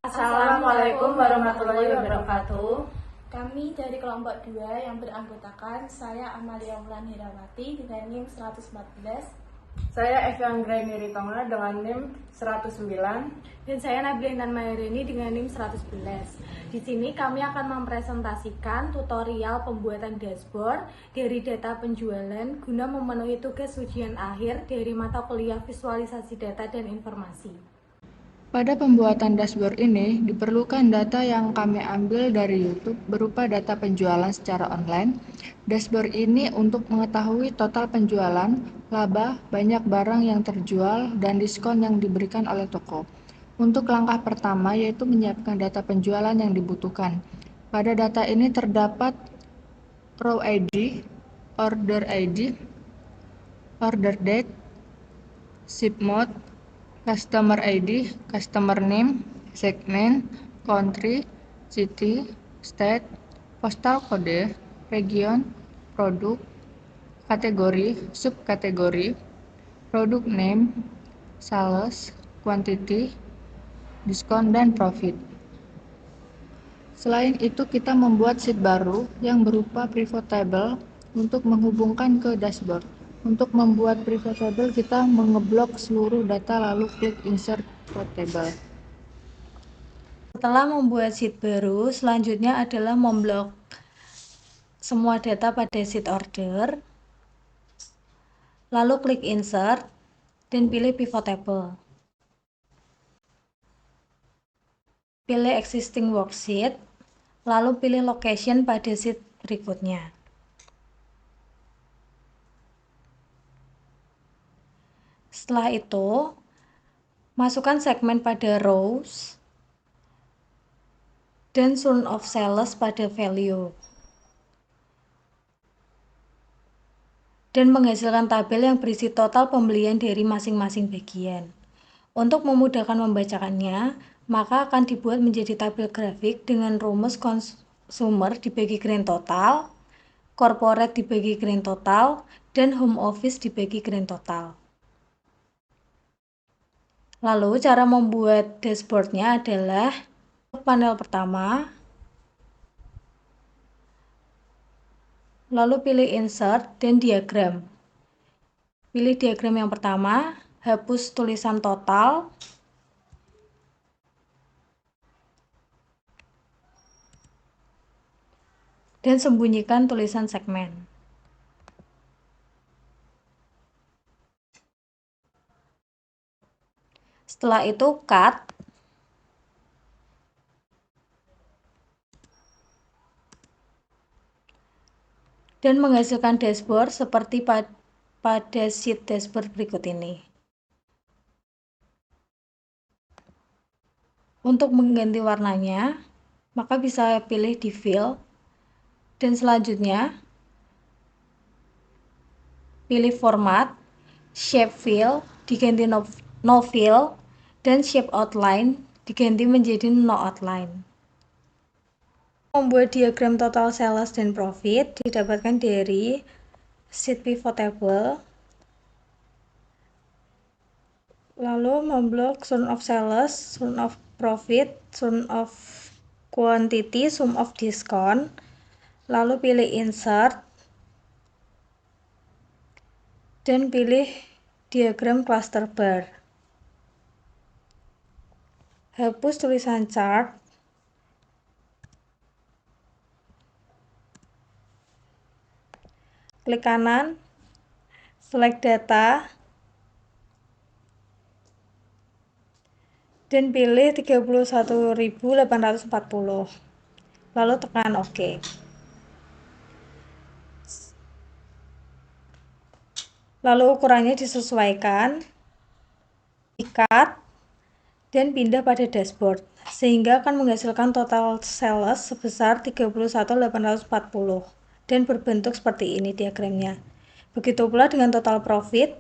Assalamualaikum warahmatullahi wabarakatuh. Kami dari kelompok 2 yang beranggotakan saya Amalia Wulan Herawati dengan NIM 114. Saya Evan Graini Tonga dengan NIM 109. Dan saya Nabilah Maherini dengan NIM 111. Di sini kami akan mempresentasikan tutorial pembuatan dashboard dari data penjualan guna memenuhi tugas ujian akhir dari mata kuliah visualisasi data dan informasi. Pada pembuatan dashboard ini, diperlukan data yang kami ambil dari YouTube berupa data penjualan secara online. Dashboard ini untuk mengetahui total penjualan, laba, banyak barang yang terjual, dan diskon yang diberikan oleh toko. Untuk langkah pertama yaitu menyiapkan data penjualan yang dibutuhkan. Pada data ini terdapat row ID, order ID, order date, ship mode, customer ID, customer name, segmen, country, city, state, postal code, region, produk, kategori, subkategori, produk name, sales, quantity, diskon, dan profit. Selain itu, kita membuat sheet baru yang berupa pivot table untuk menghubungkan ke dashboard. Untuk membuat pivot table, kita mengeblok seluruh data lalu klik insert pivot table. Setelah membuat sheet baru, selanjutnya adalah memblok semua data pada sheet order, lalu klik insert dan pilih pivot table. Pilih existing worksheet, lalu pilih location pada sheet berikutnya. Setelah itu, masukkan segmen pada rows dan sum of sales pada value. Dan menghasilkan tabel yang berisi total pembelian dari masing-masing bagian. Untuk memudahkan membacakannya, maka akan dibuat menjadi tabel grafik dengan rumus consumer dibagi grand total, corporate dibagi grand total, dan home office dibagi grand total. Lalu cara membuat dashboardnya adalah panel pertama, lalu pilih insert dan diagram. Pilih diagram yang pertama, hapus tulisan total, dan sembunyikan tulisan segmen. Setelah itu cut, dan menghasilkan dashboard seperti pada sheet dashboard berikut ini. Untuk mengganti warnanya, maka bisa pilih di fill, dan selanjutnya pilih format, shape fill diganti no fill, dan shape outline diganti menjadi no outline. Membuat diagram total sales dan profit didapatkan dari sheet pivot table, lalu memblok sum of sales, sum of profit, sum of quantity, sum of discount, lalu pilih insert dan pilih diagram cluster bar. Hapus tulisan chart, klik kanan, select data, dan pilih 31.840, lalu tekan OK. Lalu ukurannya disesuaikan, di-cut, dan pindah pada dashboard, sehingga akan menghasilkan total sales sebesar 31.840 dan berbentuk seperti ini diagramnya. Begitu pula dengan total profit,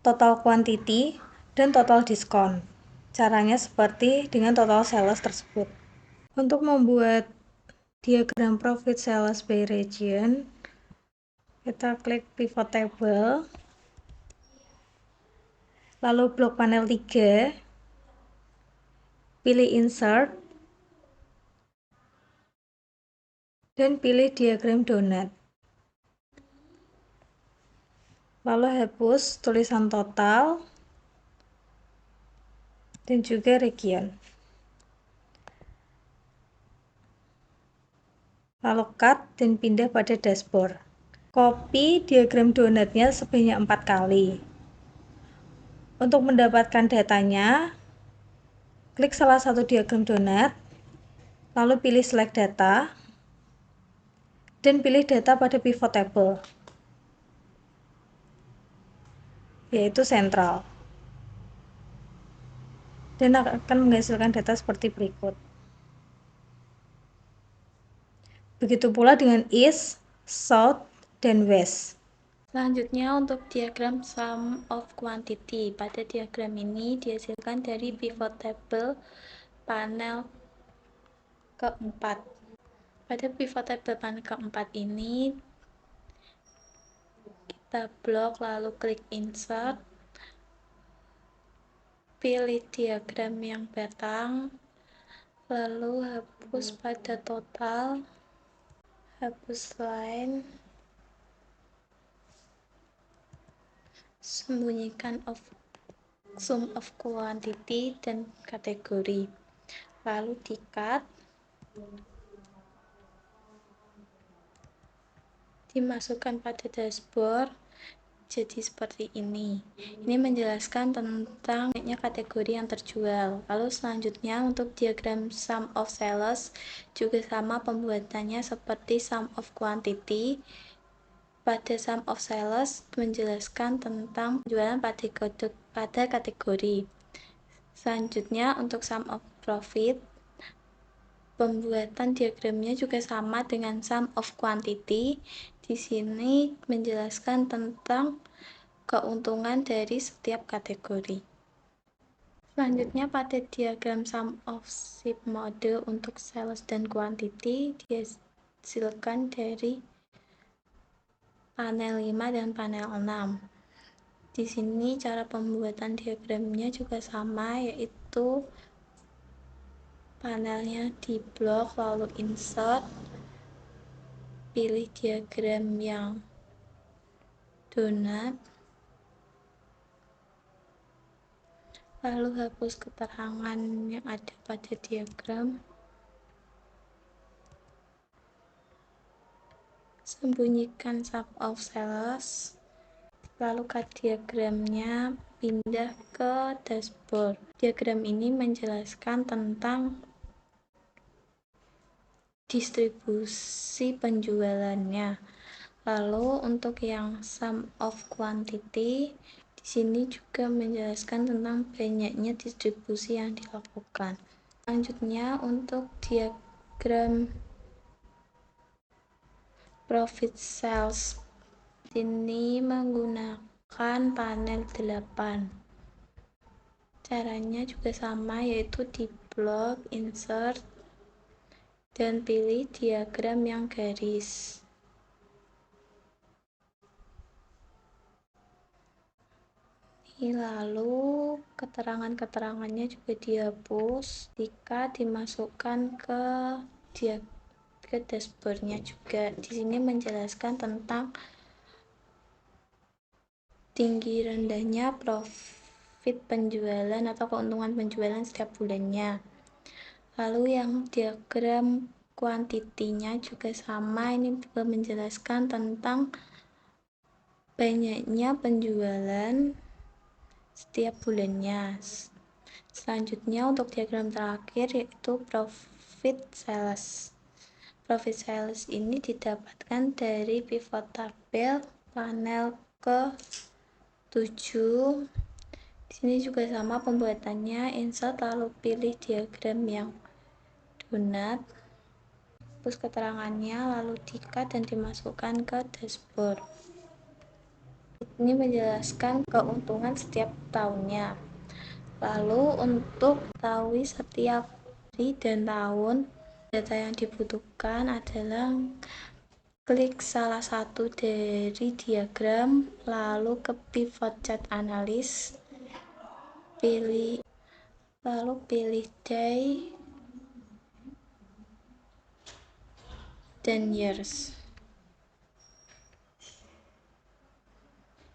total quantity, dan total diskon. Caranya seperti dengan total sales tersebut. Untuk membuat diagram profit sales by region, kita klik pivot table, lalu blok panel 3, pilih insert dan pilih diagram donat. Lalu hapus tulisan total dan juga region. Lalu cut dan pindah pada dashboard. Copy diagram donatnya sebanyak 4 kali. Untuk mendapatkan datanya, klik salah satu diagram donat, lalu pilih select data, dan pilih data pada pivot table, yaitu sentral. Dan akan menghasilkan data seperti berikut. Begitu pula dengan east, south, dan west. Selanjutnya untuk diagram sum of quantity. Pada diagram ini dihasilkan dari pivot table panel keempat. Pada pivot table panel keempat ini kita blok lalu klik insert, pilih diagram yang batang, lalu hapus pada total, hapus line, sembunyikan sum of quantity dan kategori, lalu di cut, dimasukkan pada dashboard. Jadi seperti ini menjelaskan tentang kategori yang terjual. Lalu selanjutnya untuk diagram sum of sales juga sama pembuatannya seperti sum of quantity. Pada sum of sales menjelaskan tentang penjualan pada kategori. Selanjutnya untuk sum of profit, pembuatan diagramnya juga sama dengan sum of quantity. Di sini menjelaskan tentang keuntungan dari setiap kategori. Selanjutnya pada diagram sum of ship mode untuk sales dan quantity dihasilkan dari panel 5 dan panel 6. Di sini cara pembuatan diagramnya juga sama, yaitu panelnya di blok lalu insert, pilih diagram yang donat, lalu hapus keterangan yang ada pada diagram, sembunyikan sum of sales, lalu cut diagramnya, pindah ke dashboard. Diagram ini menjelaskan tentang distribusi penjualannya. Lalu untuk yang sum of quantity, di sini juga menjelaskan tentang banyaknya distribusi yang dilakukan. Selanjutnya untuk diagram profit sales ini menggunakan panel 8. Caranya juga sama, yaitu di blok insert dan pilih diagram yang garis. Lalu keterangan-keterangannya juga dihapus jika dimasukkan ke dashboardnya juga. Di sini menjelaskan tentang tinggi rendahnya profit penjualan atau keuntungan penjualan setiap bulannya. Lalu yang diagram kuantitinya juga sama, ini juga menjelaskan tentang banyaknya penjualan setiap bulannya. Selanjutnya untuk diagram terakhir yaitu profit sales. Profit sales ini didapatkan dari pivot table panel ke-7. Di sini juga sama pembuatannya, insert lalu pilih diagram yang donat, hapus keterangannya lalu di-cut dan dimasukkan ke dashboard. Ini menjelaskan keuntungan setiap tahunnya. Lalu untuk tahu setiap hari dan tahun, data yang dibutuhkan adalah klik salah satu dari diagram, lalu ke pivot chart analysis, lalu pilih day, dan years.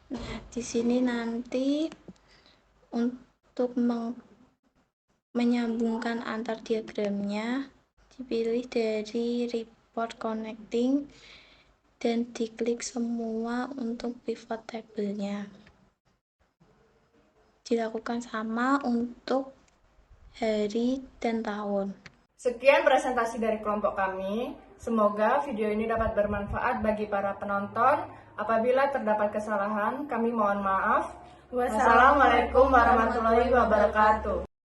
Nah, di sini nanti untuk menyambungkan antar diagramnya dipilih dari report connecting dan diklik semua untuk pivot table-nya. Dilakukan sama untuk hari dan tahun. Sekian presentasi dari kelompok kami. Semoga video ini dapat bermanfaat bagi para penonton. Apabila terdapat kesalahan, kami mohon maaf. Wassalamualaikum warahmatullahi wabarakatuh.